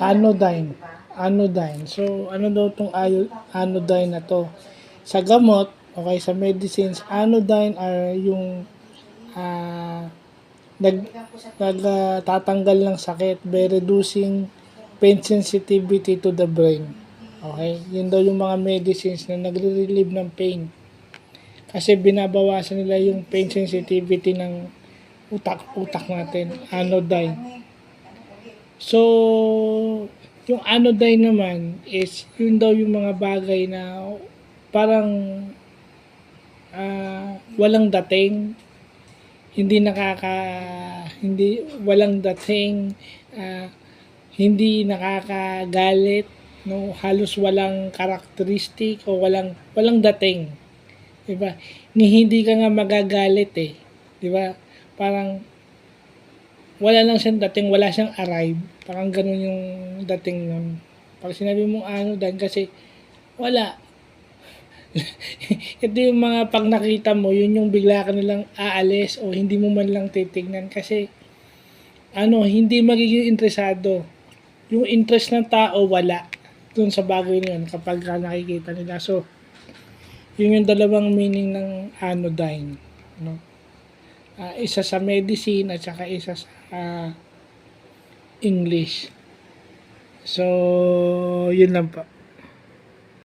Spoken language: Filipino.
Anodyne. Anodyne. So, ano daw itong anodyne na to? Sa gamot, okay, sa medicines, anodyne are yung tatanggal ng sakit by reducing pain sensitivity to the brain. Okay? Yun daw yung mga medicines na nagre-relieve ng pain. Kasi binabawasan nila yung pain sensitivity ng utak natin. Anodyne. So, yung anodyne naman is yun daw yung mga bagay na parang walang dating, walang dating, hindi nakakagalit, no, halos walang karakteristik o walang dating, 'di ba? Hindi ka nga magagalit eh, 'di ba? Parang wala lang siyang dating, wala siyang arrive. Parang ganun yung dating nun. Pag sinabi mong anodyne kasi wala. Ito yung mga pag nakita mo, yun yung bigla ka nilang aalis o hindi mo man lang titignan kasi hindi magiging interesado. Yung interest ng tao wala dun sa bagay na yun kapag nakikita nila. So, yun yung dalawang meaning ng anodyne, no? Isa sa medicine at saka isa sa English. So, yun lang po.